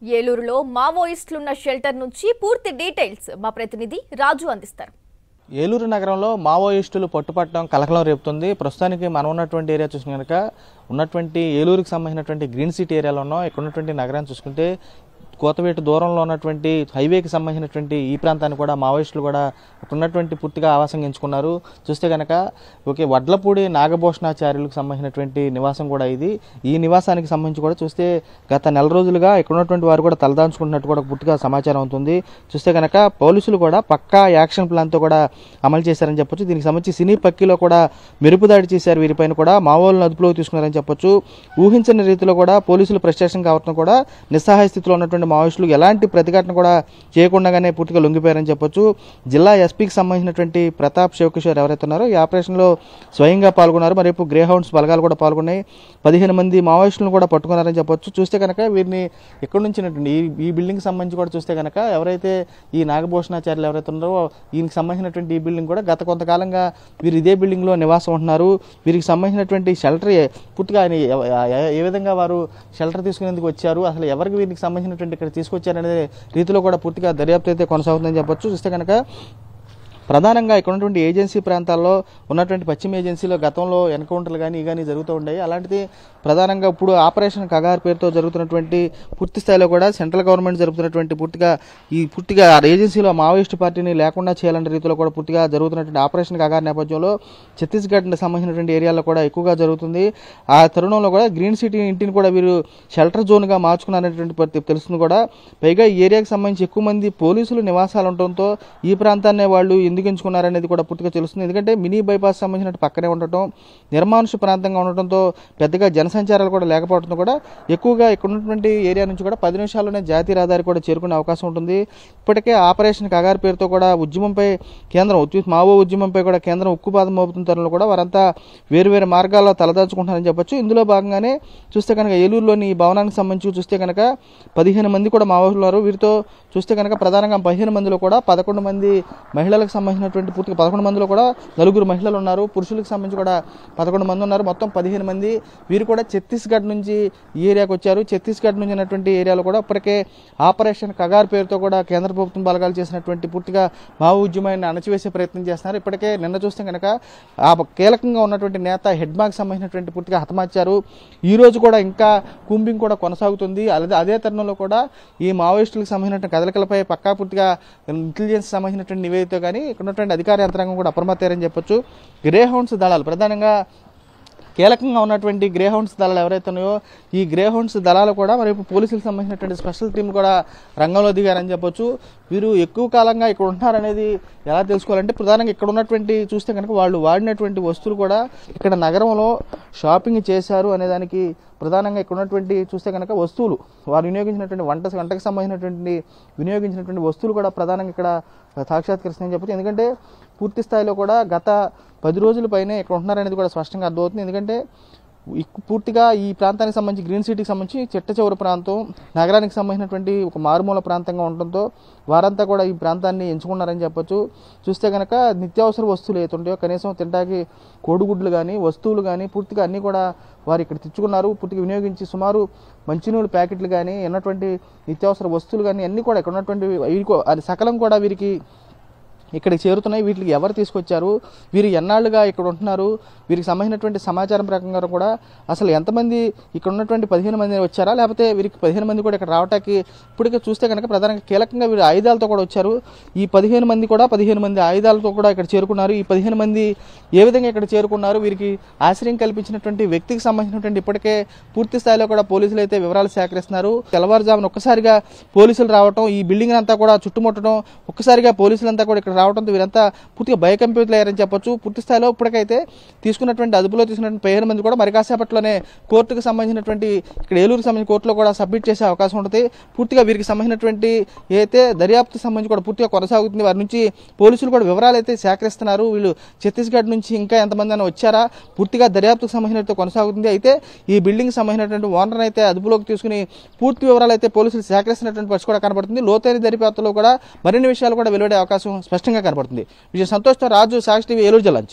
ఏలూరులో మావోయిస్టులున్న షెల్టర్ నుంచి పూర్తి డీటెయిల్స్ మా ప్రతినిధి రాజు అందిస్తారు. ఏలూరు నగరంలో మావోయిస్టులు పట్టుపట్టడం కలకలం రేపుతుంది. ప్రస్తుతానికి మనం ఉన్నటువంటి ఏరియా చూసిన కనుక ఉన్నటువంటి ఏలూరుకి సంబంధించినటువంటి గ్రీన్ సిటీ ఏరియాలో ఉన్నాం. ఇక్కడ ఉన్నటువంటి నగరాన్ని చూసుకుంటే కోతవేటు దూరంలో ఉన్నటువంటి హైవేకి సంబంధించినటువంటి ఈ ప్రాంతాన్ని కూడా మావోయిస్టులు కూడా ఉన్నటువంటి పూర్తిగా ఆవాసంగా ఎంచుకున్నారు. చూస్తే కనుక వడ్లపూడి నాగభూషణాచార్యులకు సంబంధించినటువంటి నివాసం కూడా ఇది. ఈ నివాసానికి సంబంధించి కూడా చూస్తే గత నెల రోజులుగా ఇక్కడ ఉన్నటువంటి వారు కూడా తలదాంచుకుంటున్నట్టు కూడా పూర్తిగా సమాచారం అవుతుంది. చూస్తే కనుక పోలీసులు కూడా పక్కా యాక్షన్ ప్లాన్తో కూడా అమలు చేశారని చెప్పొచ్చు. దీనికి సంబంధించి సినీ పక్కిలో కూడా మెరుపు దాడి చేశారు. వీరిపైన కూడా మావోలను అదుపులోకి తీసుకున్నారని చెప్పొచ్చు. ఊహించని రీతిలో కూడా పోలీసులు ప్రస్టేషన్ కావడం కూడా నిస్సహాయ స్థితిలో ఉన్నటువంటి మావోయిస్టులు ఎలాంటి ప్రతిఘటన కూడా చేయకుండానే పూర్తిగా లొంగిపోయారని చెప్పొచ్చు. జిల్లా ఎస్పీకి సంబంధించినటువంటి ప్రతాప్ శివకిషోర్ ఎవరైతే ఉన్నారో ఈ ఆపరేషన్లో స్వయంగా పాల్గొన్నారు. మరేపు గ్రే హౌండ్స్ బలగాలు కూడా పాల్గొన్నాయి. 15 మంది మావోయిస్టులను కూడా పట్టుకున్నారని చెప్పొచ్చు. చూస్తే కనుక వీరిని ఎక్కడి నుంచి ఈ బిల్డింగ్ సంబంధించి కూడా చూస్తే కనుక ఎవరైతే ఈ నాగభూషణాచార్యులు ఎవరైతే ఉన్నారో ఈయనకి సంబంధించినటువంటి ఈ బిల్డింగ్ కూడా గత కొంతకాలంగా వీరు ఇదే బిల్డింగ్లో నివాసం ఉంటున్నారు. వీరికి సంబంధించినటువంటి షెల్టర్ పూర్తిగా ఆయన ఏ విధంగా వారు షెల్టర్ తీసుకునేందుకు వచ్చారు, అసలు ఎవరికి వీరికి సంబంధించినటువంటి ఇక్కడ తీసుకొచ్చారనే రీతిలో కూడా పూర్తిగా దర్యాప్తు అయితే కొనసాగుతుందని చెప్పొచ్చు. చూస్తే కనుక ప్రధానంగా ఇక్కడ ఉన్నటువంటి ఏజెన్సీ ప్రాంతాల్లో ఉన్నటువంటి పశ్చిమ ఏజెన్సీలో గతంలో ఎన్కౌంటర్లు కానీ జరుగుతూ ఉన్నాయి. అలాంటిది ప్రధానంగా ఇప్పుడు ఆపరేషన్ కగార్ పేరుతో జరుగుతున్నటువంటి పూర్తి స్థాయిలో కూడా సెంట్రల్ గవర్నమెంట్ జరుగుతున్నటువంటి పూర్తిగా ఏజెన్సీలో మావోయిస్టు పార్టీని లేకుండా చేయాలనే రీతిలో కూడా పూర్తిగా జరుగుతున్నటువంటి ఆపరేషన్ కగార్ నేపథ్యంలో ఛత్తీస్గఢ్ సంబంధించినటువంటి ఏరియాలో కూడా ఎక్కువగా జరుగుతుంది. ఆ తరుణంలో కూడా గ్రీన్ సిటీ ఇంటిని కూడా వీరు షెల్టర్ జోన్గా మార్చుకున్నారనేటువంటి తెలుస్తుంది కూడా. పైగా ఈ ఏరియాకి సంబంధించి ఎక్కువ మంది పోలీసులు నివాసాలు ఉండటంతో ఈ ప్రాంతాన్ని వాళ్ళు ఎందుకు ఎంచుకున్నారనేది కూడా పూర్తిగా తెలుస్తుంది. ఎందుకంటే మినీ బైపాస్ సంబంధించిన పక్కనే ఉండటం, నిర్మానుష ప్రాంతంగా ఉండటంతో పెద్దగా జనసంచారాలు కూడా లేకపోవడంతో కూడా ఎక్కువగా ఇక్కడ ఉన్నటువంటి ఏరియా నుంచి కూడా 10 నిమిషాల్లోనే జాతీయ రహదారి కూడా చేరుకునే అవకాశం ఉంటుంది. ఇప్పటికే ఆపరేషన్ కగార్ పేరుతో కూడా ఉద్యమంపై మావో ఉద్యమంపై కూడా కేంద్రం ఉక్కుపాదం మోపుతున్న తరుణంలో కూడా వారంతా వేరువేరు మార్గాల్లో తలదాచుకుంటారని చెప్పొచ్చు. ఇందులో భాగంగానే చూస్తే కనుక ఏలూరులోని ఈ భవనానికి సంబంధించి చూస్తే కనుక 15 మంది కూడా మావోయిస్టులు ఉన్నారు. వీరితో చూస్తే కనుక ప్రధానంగా 15 మందిలో కూడా 11 మంది మహిళలకు సంబంధించినటువంటి పూర్తిగా 11 మందిలో కూడా 4 మహిళలు ఉన్నారు. పురుషులకు సంబంధించి కూడా 11 మంది ఉన్నారు. మొత్తం 15 మంది. వీరు కూడా ఛత్తీస్గఢ్ నుంచి ఈ ఏరియాకి వచ్చారు. ఛత్తీస్గఢ్ నుంచి ఉన్నటువంటి ఏరియాలో కూడా ఇప్పటికే ఆపరేషన్ కగార్ పేరుతో కూడా కేంద్ర ప్రభుత్వం బలగాలు చేసినటువంటి పూర్తిగా మావో ఉద్యమాన్ని అణచివేసే ప్రయత్నం చేస్తున్నారు. ఇప్పటికే నిన్న చూస్తే కనుక ఆ కీలకంగా ఉన్నటువంటి నేత హెడ్మాకి సంబంధించినటువంటి పూర్తిగా హతమార్చారు. ఈ రోజు కూడా ఇంకా కూంబింగ్ కూడా కొనసాగుతుంది. అదే తరుణంలో కూడా ఈ మావోయిస్టులకు సంబంధించిన కదలికలపై పక్కా పూర్తిగా ఇంటెలిజెన్స్ సంబంధించినటువంటి నివేదిక కానీ ఇక్కడ ఉన్నటువంటి అధికార యంత్రాంగం కూడా అప్రమత్తమని చెప్పొచ్చు. గ్రే హౌండ్స్ దళాలు ప్రధానంగా కీలకంగా ఉన్నటువంటి గ్రే హౌండ్స్ దళాలు ఎవరైతే ఉన్నాయో ఈ గ్రే హౌండ్స్ దళాలు కూడా మరి పోలీసులకు సంబంధించినటువంటి స్పెషల్ టీం కూడా రంగంలో దిగారని చెప్పొచ్చు. వీరు ఎక్కువ కాలంగా ఇక్కడ ఉంటున్నారనేది ఎలా తెలుసుకోవాలంటే ప్రధానంగా ఇక్కడ ఉన్నటువంటి చూస్తే కనుక వాళ్ళు వాడినటువంటి వస్తువులు కూడా ఇక్కడ నగరంలో షాపింగ్ చేశారు అనేదానికి ప్రధానంగా ఇక్కడ ఉన్నటువంటి చూస్తే కనుక వస్తువులు వారు వినియోగించినటువంటి వంటకు వినియోగించినటువంటి వస్తువులు కూడా ప్రధానంగా ఇక్కడ సాక్షాత్కరిస్తుందని చెప్పొచ్చు. ఎందుకంటే పూర్తి స్థాయిలో కూడా గత 10 రోజుల పైనే ఇక్కడ ఉంటున్నారనేది కూడా స్పష్టంగా అర్థమవుతుంది. ఎందుకంటే పూర్తిగా ఈ ప్రాంతానికి సంబంధించి గ్రీన్ సిటీకి సంబంధించి చిట్ట చివరి ప్రాంతం నగరానికి సంబంధించినటువంటి ఒక మారుమూల ప్రాంతంగా ఉండటంతో వారంతా కూడా ఈ ప్రాంతాన్ని ఎంచుకున్నారని చెప్పొచ్చు. చూస్తే కనుక నిత్యావసర వస్తువులు ఏతుంటాయో కనీసం తింటాకి కోడిగుడ్లు కానీ వస్తువులు కానీ పూర్తిగా అన్నీ కూడా వారు ఇక్కడ తెచ్చుకున్నారు. పూర్తిగా వినియోగించి సుమారు మంచినీళ్ళు ప్యాకెట్లు కానీ ఉన్నటువంటి నిత్యావసర వస్తువులు కానీ అన్నీ కూడా ఇక్కడ ఉన్నటువంటి సకలం కూడా వీరికి ఇక్కడికి చేరుతున్నాయి. వీటికి ఎవరు తీసుకొచ్చారు, వీరు ఎన్నాళ్ళుగా ఇక్కడ ఉంటున్నారు, వీరికి సంబంధించినటువంటి సమాచారం ప్రకారం కూడా అసలు ఎంతమంది ఇక్కడ ఉన్నటువంటి 15 మంది వచ్చారా లేకపోతే వీరికి 15 మంది కూడా ఇక్కడ రావటానికి ఇప్పటికే చూస్తే కనుక ప్రధానంగా కీలకంగా వీరు ఆయుధాలతో కూడా వచ్చారు. ఈ 15 మంది ఆయుధాలతో కూడా ఇక్కడ చేరుకున్నారు. ఈ 15 మంది ఏ విధంగా ఇక్కడ చేరుకున్నారు, వీరికి ఆశ్రయం కల్పించినటువంటి వ్యక్తికి సంబంధించినటువంటి ఇప్పటికే పూర్తి స్థాయిలో కూడా పోలీసులు అయితే వివరాలు సేకరిస్తున్నారు. తెల్లవారుజామున ఒక్కసారిగా పోలీసులు రావటం, ఈ బిల్డింగ్ అంతా కూడా చుట్టుముట్టడం, ఒక్కసారిగా పోలీసులంతా కూడా ఇక్కడ రావడంతో వీరంతా పూర్తిగా భయకంపితులయ్యారని చెప్పొచ్చు. పూర్తి స్థాయిలో ఇప్పటికైతే అదుపులో తీసుకున్నటువంటి 15 మంది కూడా మరి కాసేపట్లోనే కోర్టుకు సంబంధించినటువంటి ఇక్కడ ఏలూరుకు సంబంధించిన కోర్టులో కూడా సబ్మిట్ చేసే అవకాశం ఉంటుంది. పూర్తిగా వీరికి సంబంధించినటువంటి అయితే దర్యాప్తు సంబంధించి కూడా పూర్తిగా కొనసాగుతుంది. వారి నుంచి పోలీసులు కూడా వివరాలు అయితే సేకరిస్తున్నారు. వీళ్ళు ఛత్తీస్గఢ్ నుంచి ఇంకా ఎంతమంది అయినా వచ్చారా పూర్తిగా దర్యాప్తుకు సంబంధించినట్టు కొనసాగుతుంది. అయితే ఈ బిల్డింగ్ సంబంధించినటువంటి ఓనర్ అయితే అదుపులోకి తీసుకుని పూర్తి వివరాలు అయితే పోలీసులు సేకరిస్తున్నటువంటి పరిస్థితి కూడా కనబడుతుంది. లోతైన దర్యాప్తులో కూడా మరిన్ని విషయాలు కూడా వెలువడే అవకాశం స్పష్టంగా కనబడుతుంది. విజయ సంతోష్తో రాజు, సాక్షి టీవీ, ఏలూరు జిల్లా నుంచి.